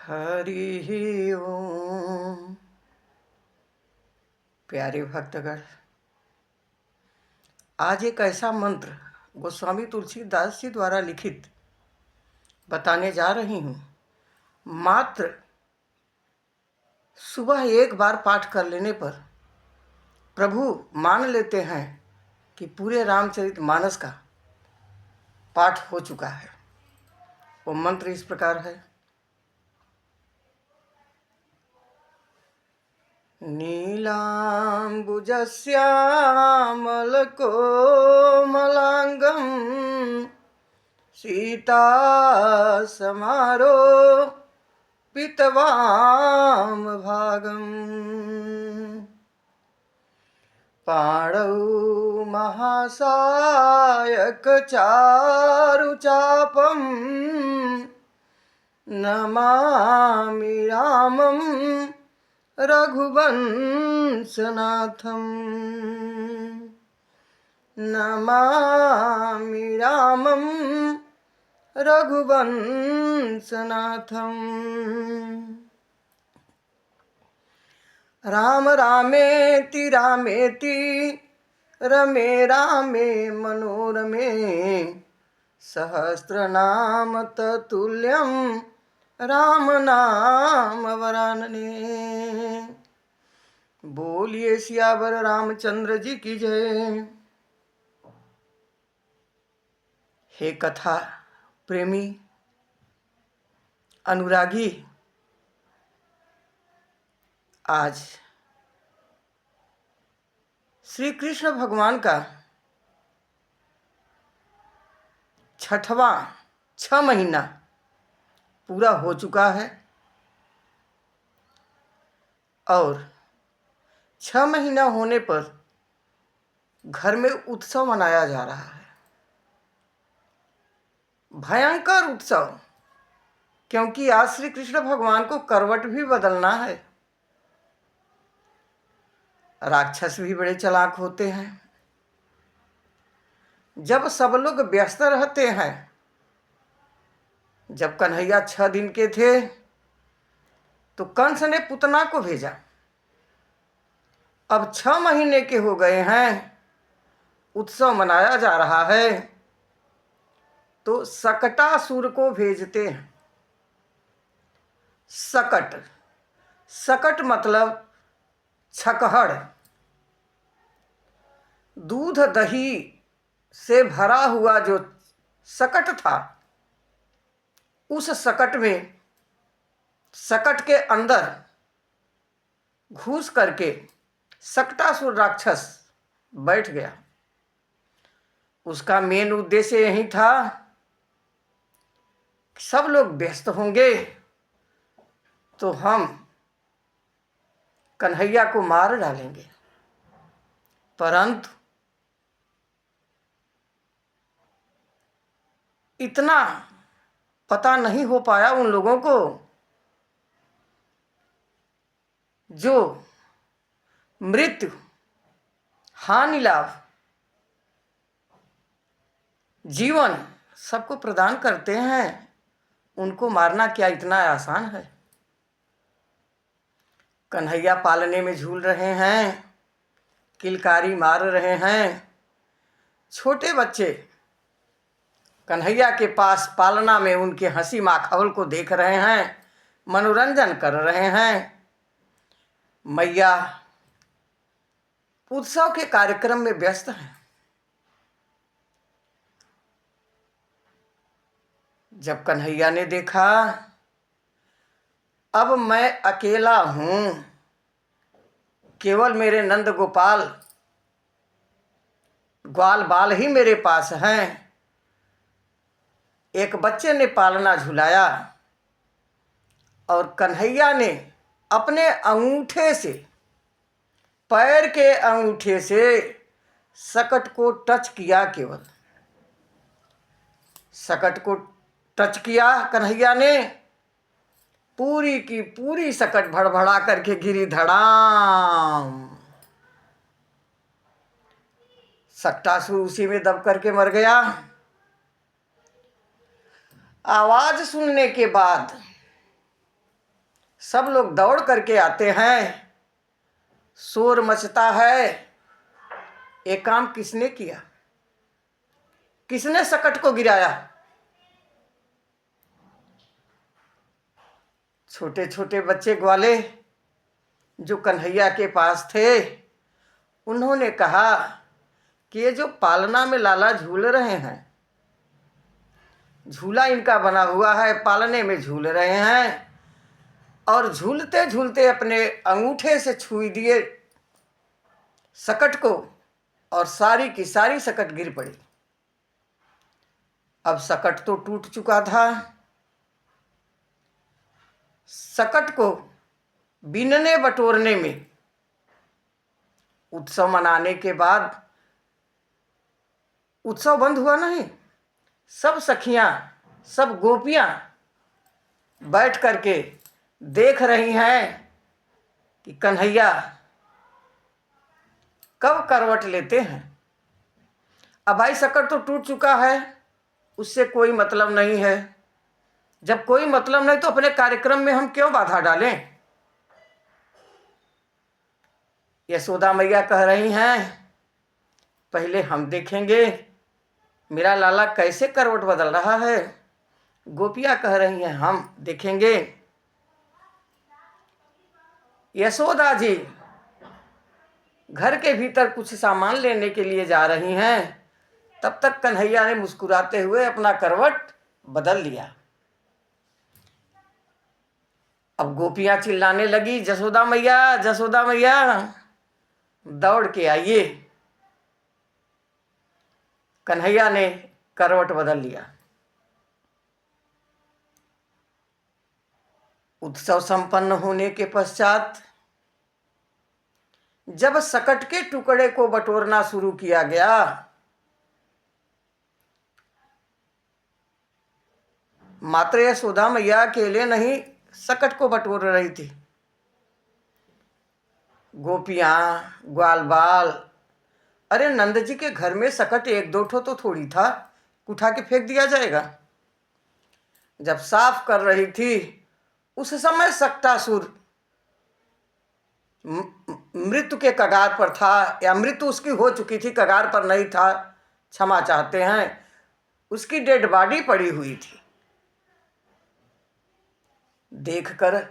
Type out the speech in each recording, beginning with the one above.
हरि ओम। प्यारे भक्तगण, आज एक ऐसा मंत्र गोस्वामी तुलसीदास जी द्वारा लिखित बताने जा रही हूँ। मात्र सुबह एक बार पाठ कर लेने पर प्रभु मान लेते हैं कि पूरे रामचरितमानस का पाठ हो चुका है। वो मंत्र इस प्रकार है। नीलाम्बुजश्यामलकोमलाङ्गं सीतासमारोपितवामभागम् पाणौ महासायकचारुचापं नमामि रामं रघुवंशनाथम्। नमामि रामं रघुवंशनाथम्। राम रामेति रामेति रमे रामे मनोरमे सहस्रनाम तत्तुल्यं राम नाम वरानने। बोलिए सियावर रामचंद्र जी की जय। हे कथा प्रेमी अनुरागी, आज श्री कृष्ण भगवान का 6 महीना पूरा हो चुका है और 6 महीना होने पर घर में उत्सव मनाया जा रहा है। भयंकर उत्सव, क्योंकि आज श्री कृष्ण भगवान को करवट भी बदलना है। राक्षस भी बड़े चालाक होते हैं। जब सब लोग व्यस्त रहते हैं, जब कन्हैया 6 दिन के थे तो कंस ने पुतना को भेजा। अब 6 महीने के हो गए हैं, उत्सव मनाया जा रहा है, तो सकटासुर को भेजते हैं। सकट, सकट मतलब छकहड़। दूध दही से भरा हुआ जो सकट था, उस सकट में, सकट के अंदर घुस करके सकटासुर राक्षस बैठ गया। उसका मेन उद्देश्य यही था, सब लोग व्यस्त होंगे तो हम कन्हैया को मार डालेंगे। परंतु इतना पता नहीं हो पाया उन लोगों को जो मृत्यु, हानि लाभ, जीवन सबको प्रदान करते हैं, उनको मारना क्या इतना आसान है। कन्हैया पालने में झूल रहे हैं, किलकारी मार रहे हैं। छोटे बच्चे कन्हैया के पास पालना में उनके हंसी माखौल को देख रहे हैं, मनोरंजन कर रहे हैं। मैया उत्सव के कार्यक्रम में व्यस्त हैं। जब कन्हैया ने देखा अब मैं अकेला हूं, केवल मेरे नंद गोपाल ग्वाल बाल ही मेरे पास हैं, एक बच्चे ने पालना झुलाया और कन्हैया ने अपने अंगूठे से, पैर के अंगूठे से सकट को टच किया। केवल सकट को टच किया कन्हैया ने, पूरी की पूरी सकट भड़भड़ा करके गिरी धड़ाम। सकटासुर उसी में दब करके मर गया। आवाज सुनने के बाद सब लोग दौड़ करके आते हैं, शोर मचता है। ये काम किसने किया? किसने सकट को गिराया? छोटे छोटे बच्चे ग्वाले जो कन्हैया के पास थे, उन्होंने कहा कि ये जो पालना में लाला झूल रहे हैं, झूला इनका बना हुआ है, पालने में झूल रहे हैं, और झूलते झूलते अपने अंगूठे से छुई दिए सकट को, और सारी की सारी सकट गिर पड़ी। अब सकट तो टूट चुका था। सकट को बीनने बटोरने में, उत्सव मनाने के बाद उत्सव बंद हुआ नहीं। सब सखियां, सब गोपियां बैठ करके देख रही हैं कि कन्हैया कब करवट लेते हैं। अब भाई सकट तो टूट चुका है, उससे कोई मतलब नहीं है। जब कोई मतलब नहीं तो अपने कार्यक्रम में हम क्यों बाधा डालें? यशोदा मैया कह रही हैं, पहले हम देखेंगे मेरा लाला कैसे करवट बदल रहा है। गोपियां कह रही हैं, हम देखेंगे। यशोदा जी घर के भीतर कुछ सामान लेने के लिए जा रही हैं, तब तक कन्हैया ने मुस्कुराते हुए अपना करवट बदल लिया। अब गोपियां चिल्लाने लगी, जसोदा मैया, जसोदा मैया, दौड़ के आइए। कन्हैया ने करवट बदल लिया। उत्सव संपन्न होने के पश्चात जब सकट के टुकड़े को बटोरना शुरू किया गया, मात्र यशोदा मैया अकेले नहीं सकट को बटोर रही थी। गोपियां, ग्वाल बाल, अरे नंद जी के घर में सकट एक दो ठो तो थोड़ी था, उठा के फेंक दिया जाएगा। जब साफ कर रही थी उस समय सक्टासुर मृत्यु के कगार पर था, या मृत्यु उसकी हो चुकी थी, कगार पर नहीं था, क्षमा चाहते हैं। उसकी डेड बॉडी पड़ी हुई थी। देखकर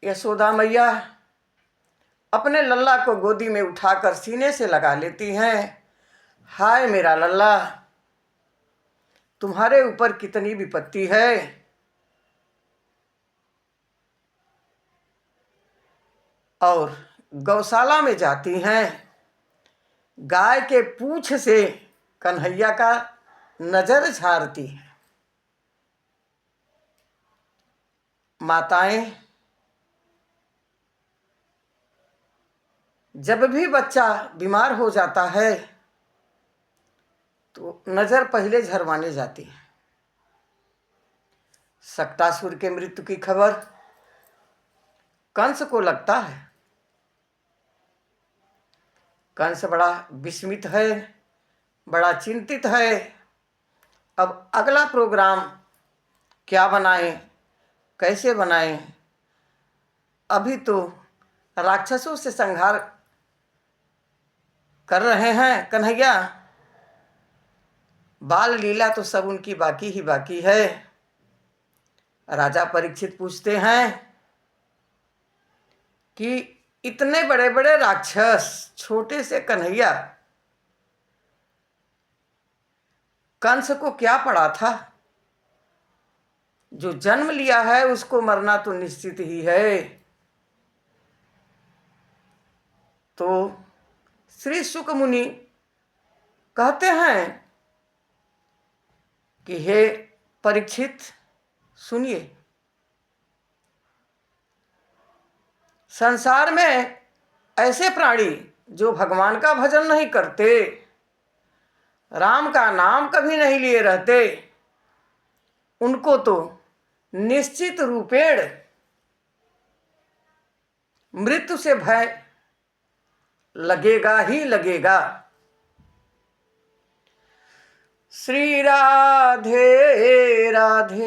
यशोदा मैया अपने लल्ला को गोदी में उठाकर सीने से लगा लेती हैं। हाय मेरा लल्ला, तुम्हारे ऊपर कितनी विपत्ति है। और गौशाला में जाती हैं, गाय के पूंछ से कन्हैया का नजर झाड़ती है। माताएं जब भी बच्चा बीमार हो जाता है तो नजर पहले झरवाने जाती है। सक्टासुर के मृत्यु की खबर कंस को लगता है। कंस बड़ा विस्मित है, बड़ा चिंतित है। अब अगला प्रोग्राम क्या बनाएं, कैसे बनाएं। अभी तो राक्षसों से संहार कर रहे हैं कन्हैया, बाल लीला तो सब उनकी बाकी ही बाकी है। राजा परीक्षित पूछते हैं कि इतने बड़े बड़े राक्षस, छोटे से कन्हैया, कंस को क्या पड़ा था? जो जन्म लिया है उसको मरना तो निश्चित ही है। तो श्री शुक मुनि कहते हैं कि हे परीक्षित, सुनिए, संसार में ऐसे प्राणी जो भगवान का भजन नहीं करते, राम का नाम कभी नहीं लिए रहते, उनको तो निश्चित रूपेण मृत्यु से भय लगेगा ही लगेगा। श्री राधे राधे।